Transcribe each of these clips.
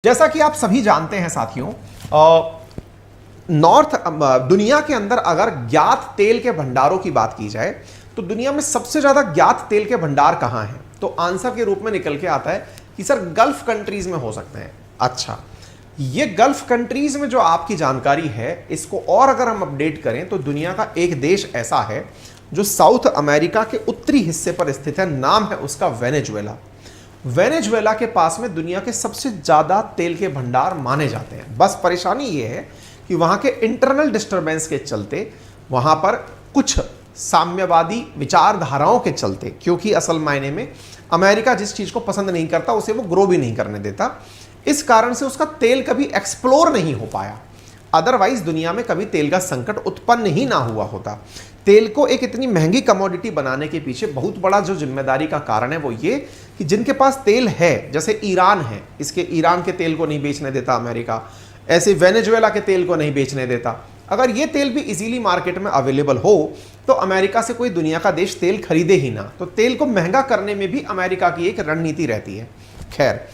जैसा कि आप सभी जानते हैं साथियों, दुनिया के अंदर अगर ज्ञात तेल के भंडारों की बात की जाए तो दुनिया में सबसे ज्यादा ज्ञात तेल के भंडार कहां हैं? तो आंसर के रूप में निकल के आता है कि सर गल्फ कंट्रीज में हो सकते हैं। अच्छा, ये गल्फ कंट्रीज में जो आपकी जानकारी है, इसको और अगर हम अपडेट करें तो दुनिया का एक देश ऐसा है जो साउथ अमेरिका के उत्तरी हिस्से पर स्थित है, नाम है उसका वेनेजुएला। वेनेजुएला के पास में दुनिया के सबसे ज्यादा तेल के भंडार माने जाते हैं। बस परेशानी ये है कि वहां के इंटरनल डिस्टरबेंस के चलते, वहां पर कुछ साम्यवादी विचारधाराओं के चलते, क्योंकि असल मायने में अमेरिका जिस चीज को पसंद नहीं करता उसे वो ग्रो भी नहीं करने देता, इस कारण से उसका तेल कभी एक्सप्लोर नहीं हो पाया। अदरवाइज दुनिया में कभी तेल का संकट उत्पन्न ही ना हुआ होता। तेल को एक इतनी महंगी कमोडिटी बनाने के पीछे बहुत बड़ा जो जिम्मेदारी का कारण है वो ये कि जिनके पास तेल है, जैसे ईरान है, इसके ईरान के तेल को नहीं बेचने देता अमेरिका, ऐसे वेनेजुएला के तेल को नहीं बेचने देता। अगर ये तेल भी इजीली मार्केट में अवेलेबल हो तो अमेरिका से कोई दुनिया का देश तेल खरीदे ही ना। तो तेल को महंगा करने में भी अमेरिका की एक रणनीति रहती है। खैर,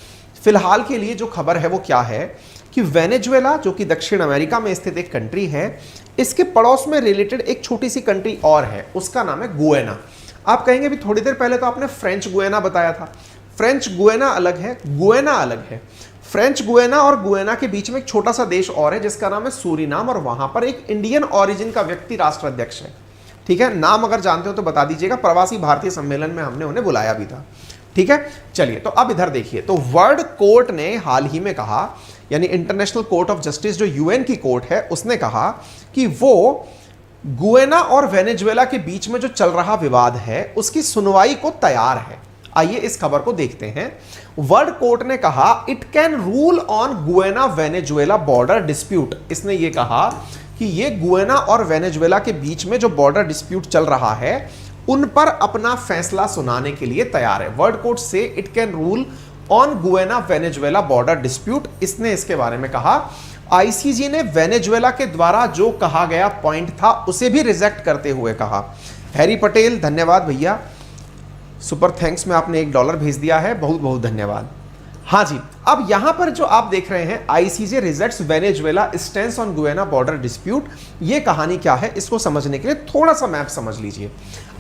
फिलहाल के लिए जो खबर है वो क्या है कि वेनेजुएला, जो कि दक्षिण अमेरिका में स्थित एक कंट्री है, इसके पड़ोस में रिलेटेड एक छोटी सी कंट्री और है, उसका नाम है गुयाना। आप कहेंगे भी थोड़ी देर पहले तो आपने फ्रेंच गुयाना बताया था। फ्रेंच गुयाना अलग है, गुयाना अलग है। फ्रेंच गुयाना और गुयाना के बीच में एक छोटा सा देश और है जिसका नाम है सूरीनाम, और वहां पर एक इंडियन ओरिजिन का व्यक्ति राष्ट्राध्यक्ष है। ठीक है, नाम अगर जानते हो तो बता दीजिएगा, प्रवासी भारतीय सम्मेलन में हमने उन्हें बुलाया भी था। ठीक है, चलिए तो अब इधर देखिए, तो वर्ल्ड कोर्ट ने हाल ही में कहा, यानी इंटरनेशनल कोर्ट ऑफ जस्टिस जो यूएन की कोर्ट है, उसने कहा कि वो गुयाना और वेनेजुएला के बीच में जो चल रहा विवाद है उसकी सुनवाई को तैयार है। आइए इस खबर को देखते हैं। वर्ल्ड कोर्ट ने कहा it can rule on Guyana Venezuela border dispute. इसने ये कहा कि ये गुयाना और वेनेजुएला के बीच में जो बॉर्डर डिस्प्यूट चल रहा है उन पर अपना फैसला सुनाने के लिए तैयार है। वर्ल्ड कोर्ट से it can rule on Guyana Venezuela border dispute, इसने इसके बारे में कहा। आईसीजे ने वेनेजुएला के द्वारा जो कहा गया पॉइंट था उसे भी रिजेक्ट करते हुए कहा। हैरी पटेल, धन्यवाद भैया, सुपर थैंक्स में आपने $1 भेज दिया है, बहुत बहुत धन्यवाद। हाँ जी, अब यहां पर जो आप देख रहे हैं ICJ rejects Venezuela stands on Guyana border dispute, ये कहानी क्या है इसको समझने के लिए थोड़ा सा मैप समझ लीजिए।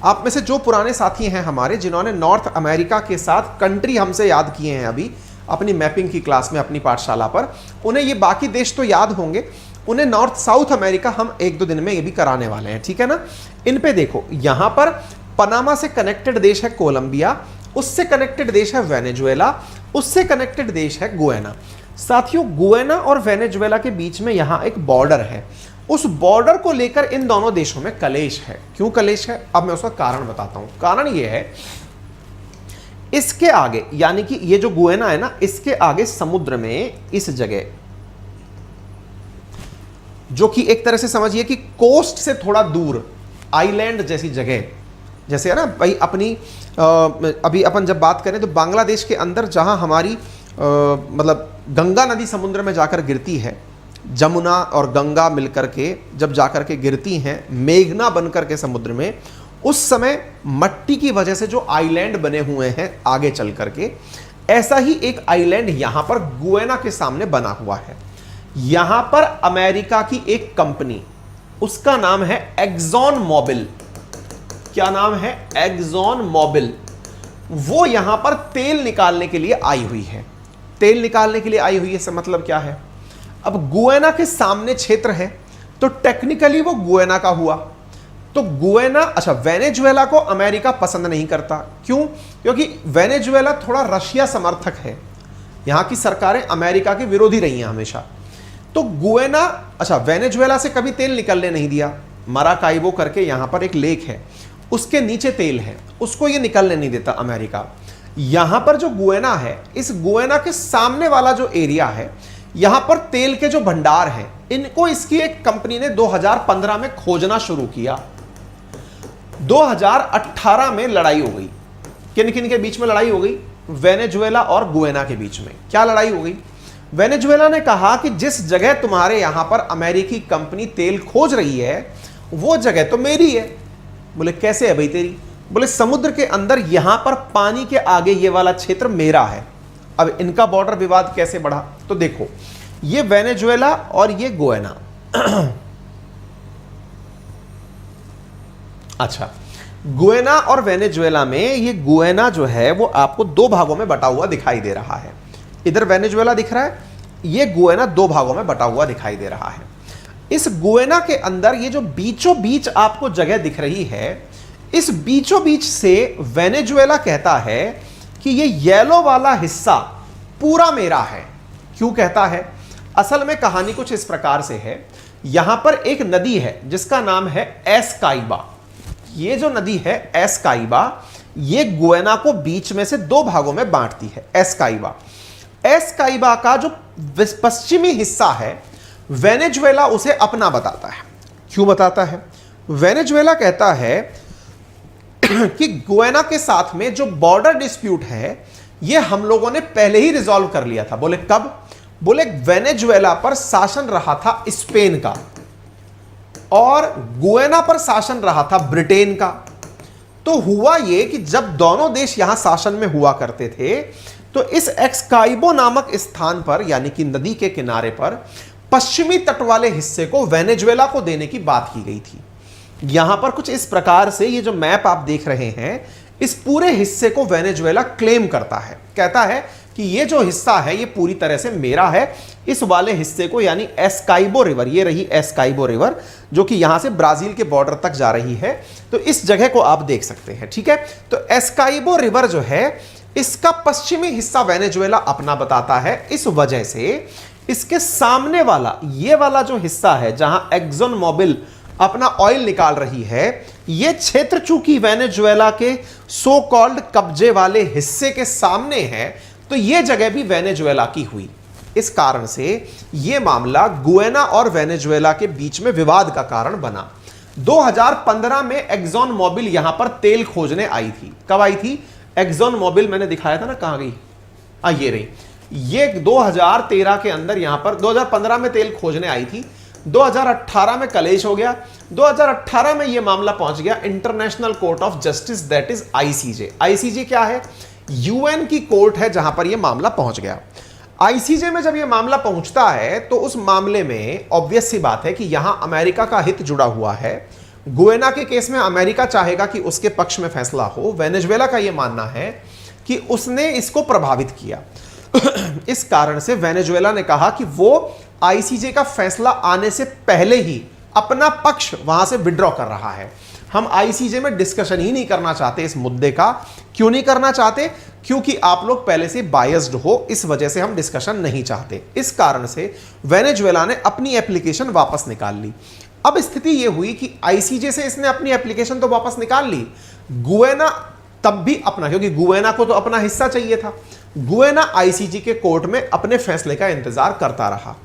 आप में से जो पुराने साथी हैं हमारे, जिन्होंने नॉर्थ अमेरिका के साथ कंट्री हमसे याद किए हैं अभी अपनी मैपिंग की क्लास में अपनी पाठशाला पर, उन्हें ये बाकी देश तो याद होंगे, उन्हें नॉर्थ साउथ अमेरिका हम 1-2 दिन में ये भी कराने वाले हैं। ठीक है ना, इन पे देखो, यहां पर पनामा से कनेक्टेड देश है कोलंबिया, उससे कनेक्टेड देश है वेनेजुएला, उससे कनेक्टेड देश है गुयाना। साथियों, गुयाना और वेनेजुएला के बीच में यहां एक बॉर्डर है। उस बॉर्डर को लेकर इन दोनों देशों में कलेश है। क्यों कलेश है, अब मैं उसका कारण बताता हूं। कारण यह है, इसके आगे, यानी कि ये जो गुयाना है ना, इसके आगे समुद्र में इस जगह, जो कि एक तरह से समझिए कि कोस्ट से थोड़ा दूर आइलैंड जैसी जगह, जैसे है ना भाई अपनी अभी अपन जब बात करें तो बांग्लादेश के अंदर जहां हमारी मतलब गंगा नदी समुद्र में जाकर गिरती है, जमुना और गंगा मिलकर के जब जाकर के गिरती हैं मेघना बनकर के समुद्र में, उस समय मट्टी की वजह से जो आइलैंड बने हुए हैं आगे चल करके, ऐसा ही एक आइलैंड यहां पर गुयाना के सामने बना हुआ है। यहां पर अमेरिका की एक कंपनी, उसका नाम है एक्सॉन मोबिल। क्या नाम है? Exxon Mobil. वो यहां पर तेल निकालने के लिए आई हुई है। तेल निकालने के लिए आई हुई है, इसका मतलब क्या है? अब गुयाना के सामने क्षेत्र है तो टेक्निकली वो गुयाना का हुआ। तो गुयाना, अच्छा, वेनेजुएला को अमेरिका पसंद नहीं करता। क्यों? क्योंकि वेनेजुएला थोड़ा रशिया समर्थक है। यहां की सरकारें अमेरिका के विरोधी रही हैं हमेशा। तो गुयाना, अच्छा, वेनेजुएला से कभी तेल निकलने नहीं दिया। मराकाइबो करके यहां पर एक लेक है, उसके नीचे तेल है, उसको ये निकलने नहीं देता अमेरिका। यहां पर जो गुयाना है, इस गुयाना के सामने वाला जो एरिया है, यहां पर तेल के जो भंडार हैं, इनको इसकी एक कंपनी ने 2015 में खोजना शुरू किया। 2018 में लड़ाई हो गई। किन किन के बीच में लड़ाई हो गई? वेनेजुएला और गुयाना के बीच में। क्या लड़ाई हो गई? वेनेजुएला ने कहा कि जिस जगह तुम्हारे यहां पर अमेरिकी कंपनी तेल खोज रही है वो जगह तो मेरी है। बोले कैसे है भाई तेरी? बोले समुद्र के अंदर यहां पर पानी के आगे ये वाला क्षेत्र मेरा है। अब इनका बॉर्डर विवाद कैसे बढ़ा, तो देखो ये वेनेजुएला और ये गुयाना अच्छा, गुयाना और वेनेजुएला में ये गुयाना जो है वो आपको दो भागों में बटा हुआ दिखाई दे रहा है। इधर वेनेजुएला दिख रहा है, ये गुयाना दो भागों में बटा हुआ दिखाई दे रहा है। इस गुयाना के अंदर ये जो बीचों बीच आपको जगह दिख रही है, इस बीचों बीच से वेनेजुएला कहता है कि ये येलो वाला हिस्सा पूरा मेरा है। क्यों कहता है? असल में कहानी कुछ इस प्रकार से है, यहां पर एक नदी है जिसका नाम है एस्काइबा। ये जो नदी है एस्काइबा, ये गुयाना को बीच में से दो भागों में बांटती है। एस्काइबा, एस्काइबा का जो पश्चिमी हिस्सा है वेनेजुएला उसे अपना बताता है। क्यों बताता है? वेनेजुएला कहता है कि गुयाना के साथ में जो बॉर्डर डिस्प्यूट है ये हम लोगों ने पहले ही रिजॉल्व कर लिया था। बोले कब? बोले वेनेजुएला पर शासन रहा था स्पेन का और गुयाना पर शासन रहा था ब्रिटेन का। तो हुआ ये कि जब दोनों देश यहां शासन में हुआ करते थे तो इस एस्काइबो नामक स्थान पर, यानी कि नदी के किनारे पर, पश्चिमी तट वाले हिस्से को वेनेजुएला को देने की बात की गई थी। यहां पर कुछ इस प्रकार से ये जो मैप आप देख रहे हैं, इस पूरे हिस्से को वेनेजुएला क्लेम करता है, कहता है कि ये जो हिस्सा है ये पूरी तरह से मेरा है। इस वाले हिस्से को, यानी एस्काइबो रिवर, ये रही एस्काइबो रिवर जो कि यहां से ब्राजील के बॉर्डर तक जा रही है, तो इस जगह को आप देख सकते हैं। ठीक है, तो एस्काइबो रिवर जो है इसका पश्चिमी हिस्सा वेनेजुएला अपना बताता है। इस वजह से इसके सामने वाला ये वाला जो हिस्सा है जहां एक्सॉन मोबिल अपना ऑयल निकाल रही है, यह क्षेत्र चूंकि वेनेजुएला के सो कॉल्ड कब्जे वाले हिस्से के सामने है, तो यह जगह भी वेनेजुएला की हुई। इस कारण से यह मामला गुयाना और वेनेजुएला के बीच में विवाद का कारण बना। 2015 में एक्सॉन मोबिल यहां पर तेल खोजने आई थी। कब आई थी? एक्सॉन मोबिल मैंने दिखाया था ना, कहां गई? ये रही। ये 2013 के अंदर यहां पर 2015 में तेल खोजने आई थी। 2018 में कलेश हो गया। 2018 में यह मामला पहुंच गया international court of justice, that is ICJ. ICJ क्या है? यूएन की कोर्ट है जहां पर यह मामला पहुंच गया। आईसीजे में जब यह मामला पहुंचता है तो उस मामले में ऑब्वियस सी बात है कि यहां अमेरिका का हित जुड़ा हुआ है। गुयाना के केस में अमेरिका चाहेगा कि उसके पक्ष में फैसला हो। वेनेजुएला का यह मानना है कि उसने इसको प्रभावित किया। इस कारण से वेनेजुएला ने कहा कि वो आईसीजे का फैसला आने से पहले ही अपना पक्ष वहां से विड्रॉ कर रहा है। हम आईसीजे में डिस्कशन ही नहीं करना चाहते इस मुद्दे का। क्यों नहीं करना चाहते? क्योंकि आप लोग पहले से बायस्ड हो, इस वजह से हम डिस्कशन नहीं चाहते। इस कारण से वेनेजुएला ने अपनी एप्लीकेशन वापस निकाल ली। अब स्थिति यह हुई कि आईसीजे से इसने अपनी एप्लीकेशन तो वापस निकाल ली, गुयाना तब भी अपना, क्योंकि गुयाना को तो अपना हिस्सा चाहिए था। गुयाना आईसीजे के कोर्ट में अपने फैसले का इंतजार करता रहा।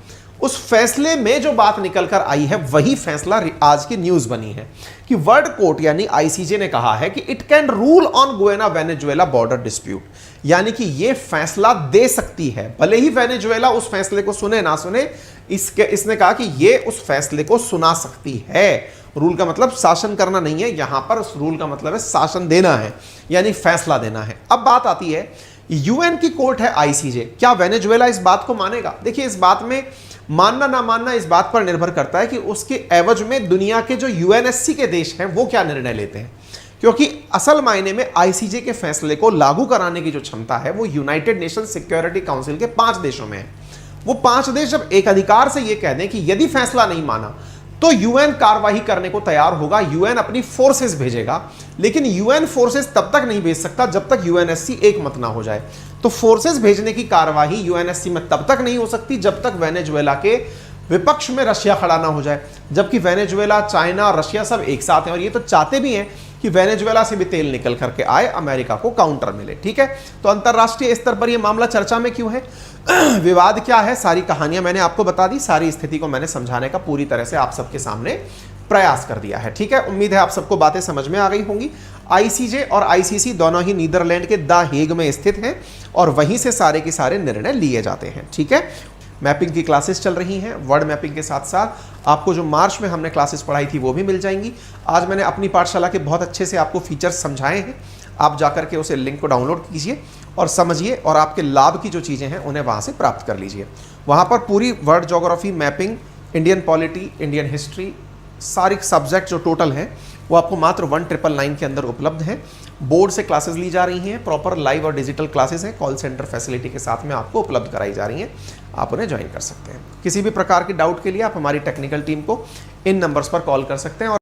उस फैसले में जो बात निकल कर आई है वही फैसला आज की न्यूज बनी है कि वर्ल्ड कोर्ट यानी आईसीजे ने कहा है कि it can rule on Guyana Venezuela border dispute, यानी कि यह फैसला दे सकती है। भले ही वेनेजुएला उस फैसले को सुने ना सुने, इसने कहा कि यह उस फैसले को सुना सकती है। रूल का मतलब शासन करना नहीं है, यहां पर रूल का मतलब है शासन देना है, यानी फैसला देना है। अब बात आती है, यूएन की कोर्ट है आईसीजे, क्या वेनेजुएला इस बात को मानेगा? देखिए, इस बात में मानना ना मानना इस बात पर निर्भर करता है कि उसके एवज में दुनिया के जो यूएनएससी के देश हैं वो क्या निर्णय लेते हैं, क्योंकि असल मायने में आईसीजे के फैसले को लागू कराने की जो क्षमता है वो यूनाइटेड नेशन सिक्योरिटी काउंसिल के 5 देशों में है। वो 5 देश जब एक अधिकार से ये कह दें कि यदि फैसला नहीं माना तो यूएन कार्रवाई करने को तैयार होगा, यूएन अपनी फोर्सेस भेजेगा, लेकिन यूएन फोर्सेस तब तक नहीं भेज सकता जब तक यूएनएससी एक मत ना हो जाए। तो फोर्सेस भेजने की कार्यवाही यूएनएससी में तब तक नहीं हो सकती जब तक वेनेजुएला के विपक्ष में रशिया खड़ा ना हो जाए, जबकि वेनेजुएला, चाइना और रशिया सब एक साथ हैं और ये तो चाहते भी हैं कि वेनेजुएला से भी तेल निकल करके आए, अमेरिका को काउंटर मिले। ठीक है, तो अंतरराष्ट्रीय स्तर पर यह मामला चर्चा में क्यों है, विवाद क्या है, सारी कहानियां मैंने आपको बता दी, सारी स्थिति को मैंने समझाने का पूरी तरह से आप सबके सामने प्रयास कर दिया है। ठीक है, उम्मीद है आप सबको बातें समझ में आ गई होंगी। आईसीजे और आईसीसी दोनों ही नीदरलैंड के द हेग में स्थित हैं और वहीं से सारे के सारे निर्णय लिए जाते हैं। ठीक है, मैपिंग की क्लासेस चल रही हैं, वर्ड मैपिंग के साथ साथ आपको जो मार्च में हमने क्लासेस पढ़ाई थी वो भी मिल जाएंगी। आज मैंने अपनी पाठशाला के बहुत अच्छे से आपको फीचर्स समझाए हैं। आप जाकर के उसे लिंक को डाउनलोड कीजिए और समझिए और आपके लाभ की जो चीज़ें हैं उन्हें वहाँ से प्राप्त कर लीजिए। वहाँ पर पूरी world geography, mapping, Indian polity, Indian history, सारी सब्जेक्ट जो टोटल हैं वो आपको मात्र 1999 के अंदर उपलब्ध हैं। बोर्ड से क्लासेस ली जा रही हैं, प्रॉपर लाइव और डिजिटल क्लासेस हैं, कॉल सेंटर फैसिलिटी के साथ में आपको उपलब्ध कराई जा रही हैं। आप उन्हें ज्वाइन कर सकते हैं। किसी भी प्रकार के डाउट के लिए आप हमारी टेक्निकल टीम को इन नंबर्स पर कॉल कर सकते हैं। और